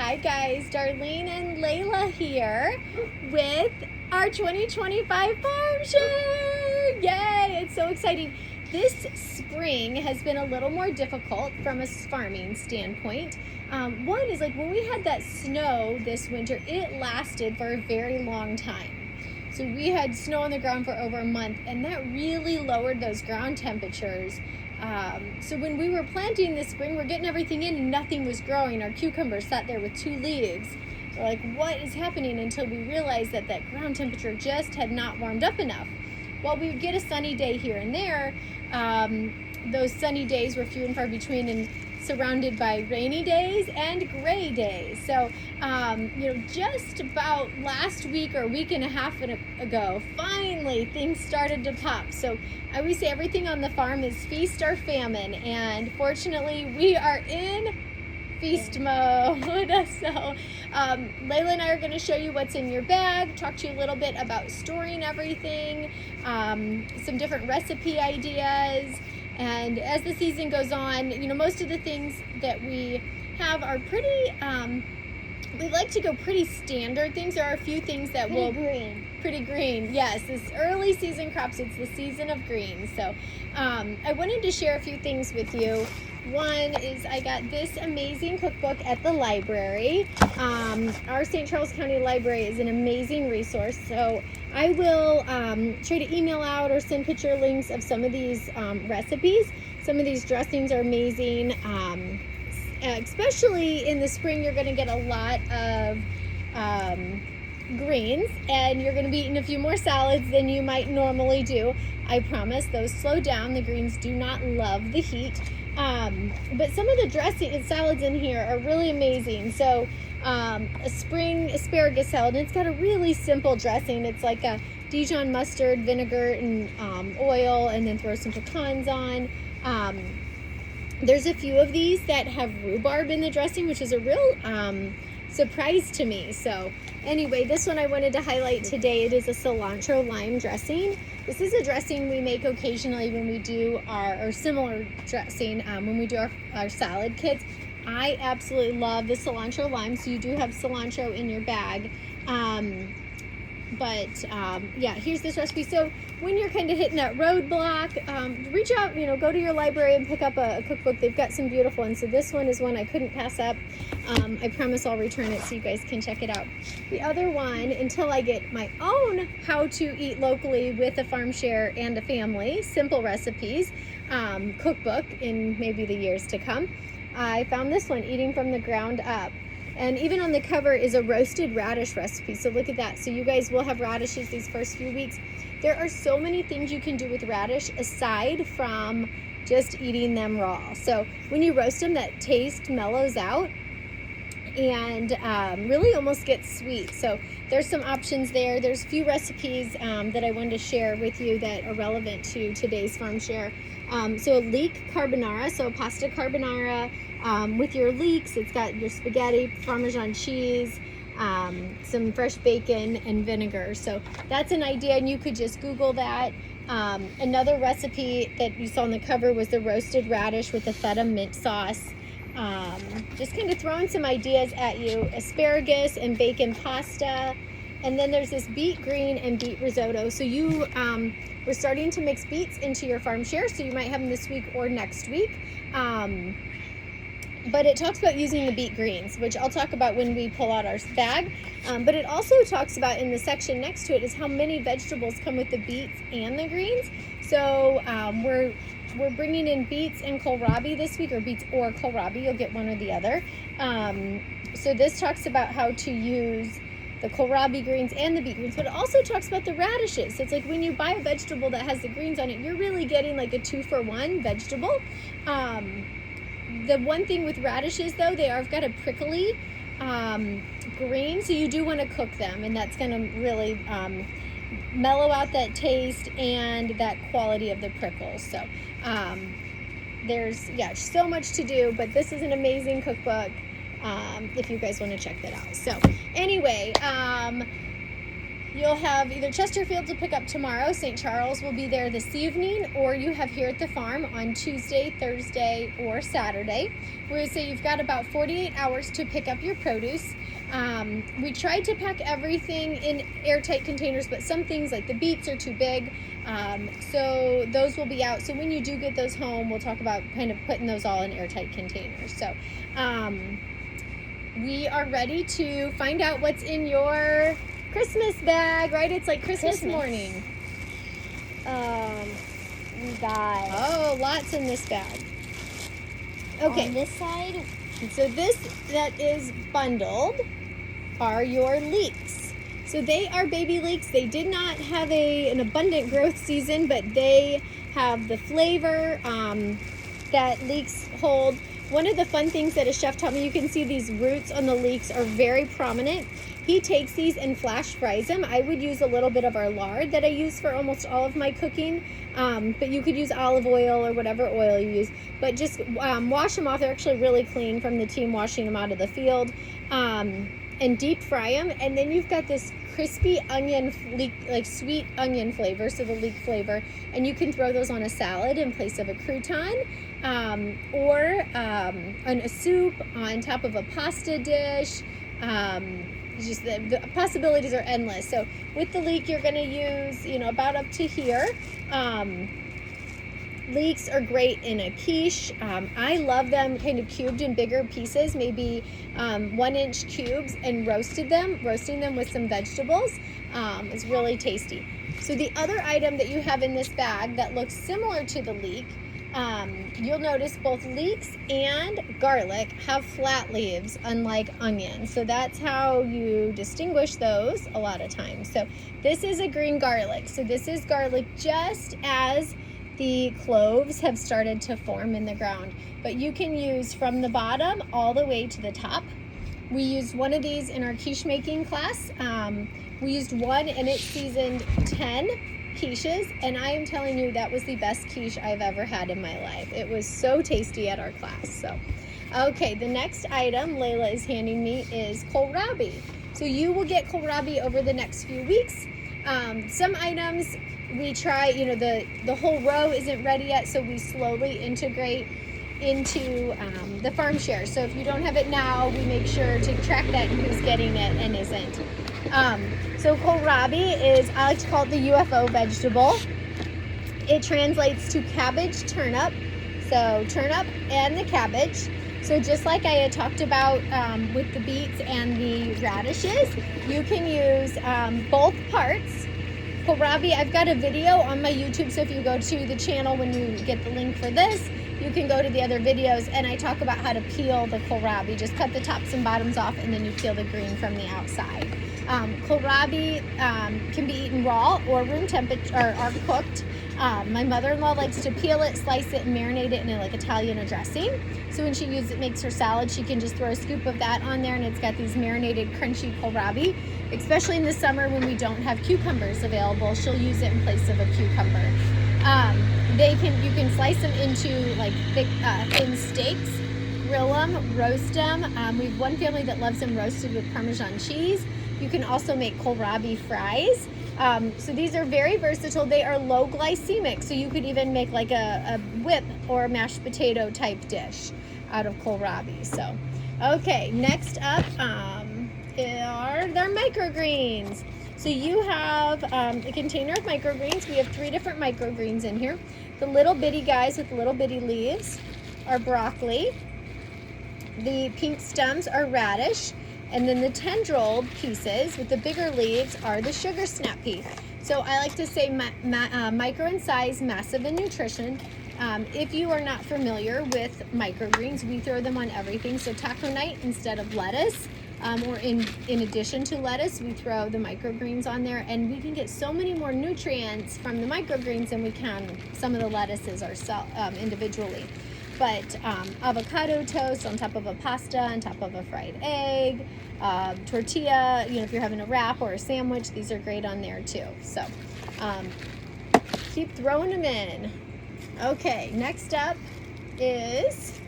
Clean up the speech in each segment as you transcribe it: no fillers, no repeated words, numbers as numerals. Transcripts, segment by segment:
Hi guys, Darlene and Layla here with our 2025 Farm Share! Yay! It's so exciting. This spring has been a little more difficult from a farming standpoint. One is like when we had that snow this winter, it lasted for a very long time. So we had snow on the ground for over a month, and that really lowered those ground temperatures. So when we were planting this spring, we're getting everything in and nothing was growing. Our cucumbers sat there with 2 leaves. We're like, what is happening? Until we realized that that ground temperature just had not warmed up enough. While we would get a sunny day here and there, those sunny days were few and far between and surrounded by rainy days and gray days. So, just about last week or a week and a half ago, finally things started to pop. So I always say everything on the farm is feast or famine, and fortunately we are in feast mode. So Layla and I are going to show you what's in your bag, talk to you a little bit about storing everything, some different recipe ideas. And as the season goes on, most of the things that we have are pretty, we like to go pretty standard things. There are a few things that will... Pretty green, yes. This early season crops, it's the season of green. So I wanted to share a few things with you. One is I got this amazing cookbook at the library. Our St. Charles County Library is an amazing resource. So I will try to email out or send picture links of some of these recipes. Some of these dressings are amazing. Especially in the spring, you're going to get a lot of greens, and you're going to be eating a few more salads than you might normally do. I promise those slow down. The greens do not love the heat. But some of the dressing and salads in here are really amazing. So a spring asparagus salad, and it's got a really simple dressing. It's like a Dijon mustard, vinegar, and oil, and then throw some pecans on. There's a few of these that have rhubarb in the dressing, which is a real surprise to me. So anyway, this one I wanted to highlight today. It is a cilantro lime dressing. This is a dressing we make occasionally when we do our similar dressing when we do our salad kits. I absolutely love the cilantro lime, so you do have cilantro in your bag. Yeah, here's this recipe. So when you're kind of hitting that roadblock, reach out, go to your library and pick up a cookbook. They've got some beautiful ones. So this one is one I couldn't pass up. I promise I'll return it so you guys can check it out. The other one, until I get my own how to eat locally with a farm share and a family, simple recipes, cookbook in maybe the years to come, I found this one, Eating from the Ground Up. And even on the cover is a roasted radish recipe. So look at that. So you guys will have radishes these first few weeks. There are so many things you can do with radish aside from just eating them raw. So when you roast them, that taste mellows out and really almost gets sweet. So there's some options there. There's a few recipes that I wanted to share with you that are relevant to today's farm share. So a leek carbonara, so pasta carbonara. With your leeks, it's got your spaghetti, Parmesan cheese, some fresh bacon, and vinegar. So that's an idea, and you could just Google that. Another recipe that you saw on the cover was the roasted radish with the feta mint sauce. Just kind of throwing some ideas at you. Asparagus and bacon pasta. And then there's this beet green and beet risotto. So you we're starting to mix beets into your farm share, so you might have them this week or next week. But it talks about using the beet greens, which I'll talk about when we pull out our bag. But it also talks about, in the section next to it, is how many vegetables come with the beets and the greens. So we're bringing in beets and kohlrabi this week, or beets or kohlrabi. You'll get one or the other. So this talks about how to use the kohlrabi greens and the beet greens, but it also talks about the radishes. So it's like when you buy a vegetable that has the greens on it, you're really getting like a 2-for-1 vegetable. The one thing with radishes, though, they've got a prickly green, so you do want to cook them, and that's going to really mellow out that taste and that quality of the prickles. So there's so much to do, but this is an amazing cookbook if you guys want to check that out. So anyway, You'll have either Chesterfield to pick up tomorrow, St. Charles will be there this evening, or you have here at the farm on Tuesday, Thursday, or Saturday. We would say you've got about 48 hours to pick up your produce. We tried to pack everything in airtight containers, but some things like the beets are too big, so those will be out. So when you do get those home, we'll talk about kind of putting those all in airtight containers. So we are ready to find out what's in your Christmas bag, right? It's like Christmas morning. We got lots in this bag. Okay. On this side. So this that is bundled are your leeks. So they are baby leeks. They did not have an abundant growth season, but they have the flavor that leeks hold. One of the fun things that a chef taught me, you can see these roots on the leeks are very prominent. He takes these and flash fries them. I would use a little bit of our lard that I use for almost all of my cooking, but you could use olive oil or whatever oil you use. But just wash them off. They're actually really clean from the team washing them out of the field, and deep fry them. And then you've got this crispy onion, like sweet onion flavor, so the leek flavor. And you can throw those on a salad in place of a crouton, or on a soup, on top of a pasta dish. Just the possibilities are endless. So with the leek, you're going to use, about up to here. Leeks are great in a quiche. I love them kind of cubed in bigger pieces, maybe 1-inch cubes, and roasting them with some vegetables is really tasty. So the other item that you have in this bag that looks similar to the leek, you'll notice both leeks and garlic have flat leaves, unlike onions. So that's how you distinguish those a lot of times. So this is a green garlic. So this is garlic just as the cloves have started to form in the ground. But you can use from the bottom all the way to the top. We used one of these in our quiche making class. We used one and it seasoned 10 quiches, and I am telling you that was the best quiche I've ever had in my life. It was so tasty at our class. So, okay, the next item Layla is handing me is kohlrabi. So you will get kohlrabi over the next few weeks. Some items we try, the whole row isn't ready yet, so we slowly integrate into the farm share. So if you don't have it now, we make sure to track that and who's getting it and isn't. So kohlrabi is, I like to call it the UFO vegetable. It translates to cabbage turnip. So turnip and the cabbage. So just like I had talked about with the beets and the radishes, you can use both parts. Kohlrabi, I've got a video on my YouTube, so if you go to the channel when you get the link for this, you can go to the other videos, and I talk about how to peel the kohlrabi. Just cut the tops and bottoms off, and then you peel the green from the outside. Kohlrabi can be eaten raw or room temperature or cooked. My mother-in-law likes to peel it, slice it, and marinate it in a Italian dressing. So when she makes her salad, she can just throw a scoop of that on there, and it's got these marinated, crunchy kohlrabi. Especially in the summer when we don't have cucumbers available, she'll use it in place of a cucumber. You can slice them into thick, thin steaks, grill them, roast them. We have one family that loves them roasted with Parmesan cheese. You can also make kohlrabi fries. So these are very versatile. They are low glycemic, so you could even make a whip or a mashed potato type dish out of kohlrabi. So, okay, next up are their microgreens. So you have a container of microgreens. We have 3 different microgreens in here. The little bitty guys with little bitty leaves are broccoli. The pink stems are radish. And then the tendril pieces with the bigger leaves are the sugar snap pea. So I like to say micro in size, massive in nutrition. If you are not familiar with microgreens, we throw them on everything. So taco night, instead of lettuce, or in addition to lettuce, we throw the microgreens on there, and we can get so many more nutrients from the microgreens than we can some of the lettuces ourselves individually. But avocado toast on top of a pasta, on top of a fried egg, tortilla, if you're having a wrap or a sandwich, these are great on there too. So keep throwing them in. Okay, next up is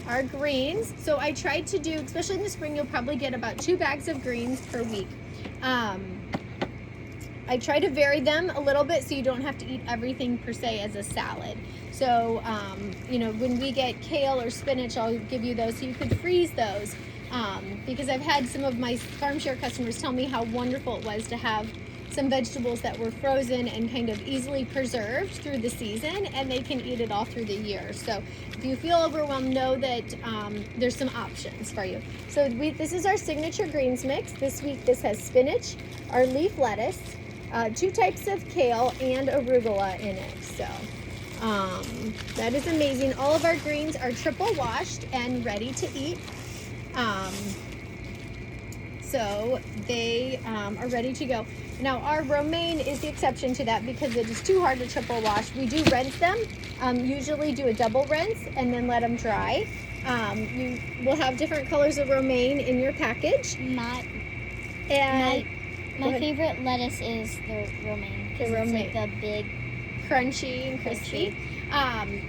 our greens. So I tried to do, especially in the spring, you'll probably get about 2 bags of greens per week. I try to vary them a little bit so you don't have to eat everything per se as a salad. So, you know, when we get kale or spinach, I'll give you those so you could freeze those. Because I've had some of my farmshare customers tell me how wonderful it was to have some vegetables that were frozen and kind of easily preserved through the season, and they can eat it all through the year. So if you feel overwhelmed, know that there's some options for you. So this is our signature greens mix. This week this has spinach, our leaf lettuce, 2 types of kale, and arugula in it. So that is amazing. All of our greens are triple washed and ready to eat. So they are ready to go. Now our romaine is the exception to that because it is too hard to triple wash. We do rinse them, usually do a double rinse and then let them dry. You will have different colors of romaine in your package. My favorite lettuce is the romaine. The romaine. It's like the big, crunchy and crispy.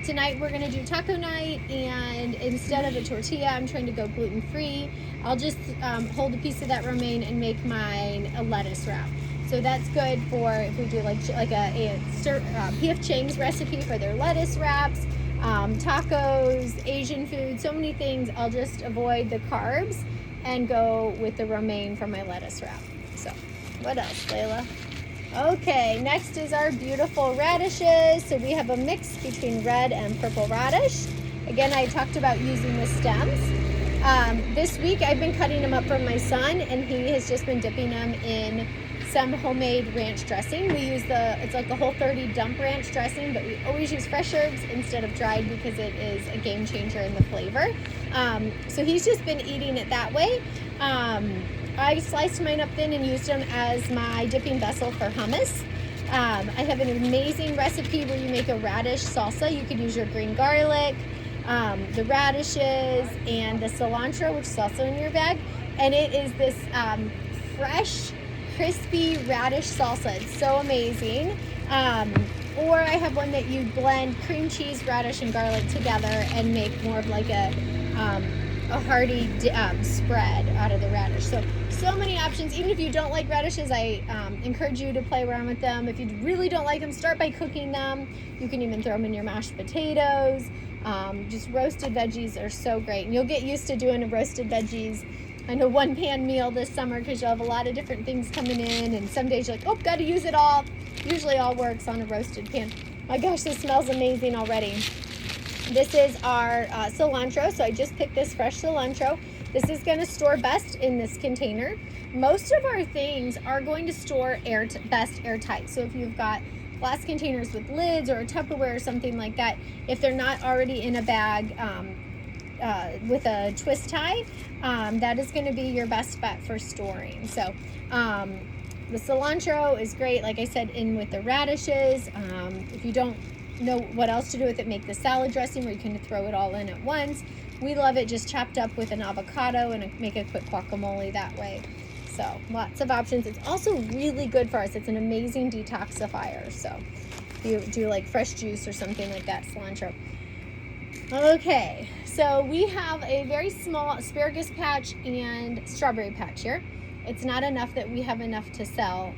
Tonight we're gonna do taco night, and instead of a tortilla, I'm trying to go gluten-free. I'll just hold a piece of that romaine and make mine a lettuce wrap. So that's good for if we do like a P.F. Chang's recipe for their lettuce wraps, tacos, Asian food, so many things. I'll just avoid the carbs and go with the romaine for my lettuce wrap. So what else, Layla? Okay, next is our beautiful radishes. So we have a mix between red and purple radish. Again, I talked about using the stems. This week I've been cutting them up for my son, and he has just been dipping them in some homemade ranch dressing. We use it's like a Whole30 dump ranch dressing, but we always use fresh herbs instead of dried because it is a game changer in the flavor. So he's just been eating it that way. I sliced mine up thin and used them as my dipping vessel for hummus. I have an amazing recipe where you make a radish salsa. You could use your green garlic, the radishes, and the cilantro, which is also in your bag. And it is this fresh, crispy radish salsa. It's so amazing. Or I have one that you blend cream cheese, radish, and garlic together and make more of like a hearty spread out of the radish. So many options. Even if you don't like radishes, I encourage you to play around with them. If you really don't like them, start by cooking them. You can even throw them in your mashed potatoes. Just roasted veggies are so great. And you'll get used to doing a roasted veggies and a one-pan meal this summer because you'll have a lot of different things coming in. And some days you're like, oh, got to use it all. Usually all works on a roasted pan. My gosh, this smells amazing already. This is our cilantro. So I just picked this fresh cilantro. This is going to store best in this container. Most of our things are going to store best airtight. So if you've got glass containers with lids or a Tupperware or something like that, if they're not already in a bag with a twist tie, that is going to be your best bet for storing. So the cilantro is great, like I said, in with the radishes. If you don't know what else to do with it, make the salad dressing where you can throw it all in at once. We love it just chopped up with an avocado and make a quick guacamole that way. So lots of options. It's also really good for us. It's an amazing detoxifier. So if you do like fresh juice or something like that, cilantro. Okay, so we have a very small asparagus patch and strawberry patch here. It's not enough that we have enough to sell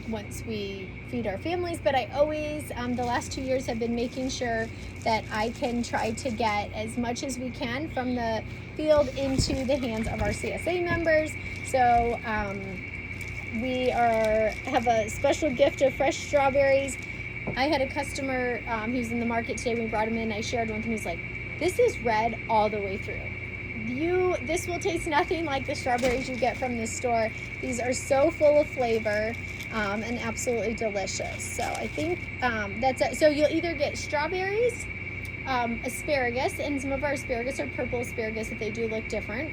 once we feed our families, but I always, the last 2 years, have been making sure that I can try to get as much as we can from the field into the hands of our CSA members. So we have a special gift of fresh strawberries. I had a customer who was in the market today. We brought him in. I shared one with him. He's like, this is red all the way through. This will taste nothing like the strawberries you get from the store. These are so full of flavor and absolutely delicious. So I think that's it. So you'll either get strawberries, asparagus, and some of our asparagus are purple asparagus if they do look different.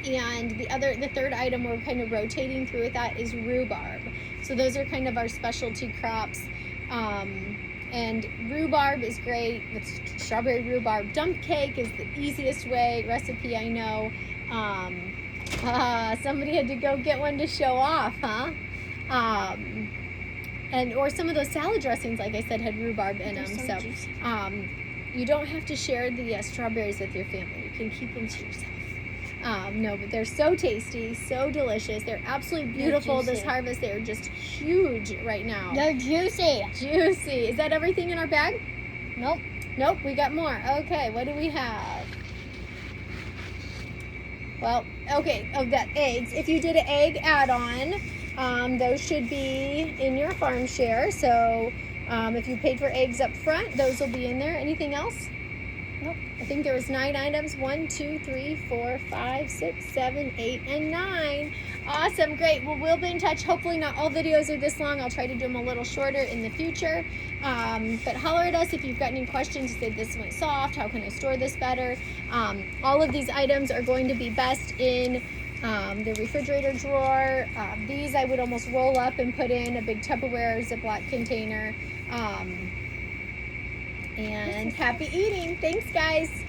And the third item we're kind of rotating through with that is rhubarb. So those are kind of our specialty crops. And rhubarb is great with strawberry rhubarb dump cake is the easiest recipe I know. Somebody had to go get one to show off, huh? Or some of those salad dressings, like I said, had rhubarb in them. So you don't have to share the strawberries with your family. You can keep them to yourself. No, but they're so tasty, so delicious. They're absolutely beautiful this juicy. harvest. They're just huge right now. They're juicy. Juicy. Is that everything in our bag? Nope. Nope, we got more. Okay, what do we have? Well, okay, that eggs. If you did an egg add-on, those should be in your farm share. So if you paid for eggs up front, those will be in there. Anything else? Nope. I think there was 9 items. 1, 2, 3, 4, 5, 6, 7, 8, and 9. Awesome, great. Well, we'll be in touch. Hopefully not all videos are this long. I'll try to do them a little shorter in the future. But holler at us if you've got any questions. Say this went soft. How can I store this better? All of these items are going to be best in the refrigerator drawer. These I would almost roll up and put in a big Tupperware Ziploc container. And happy eating. Thanks, guys.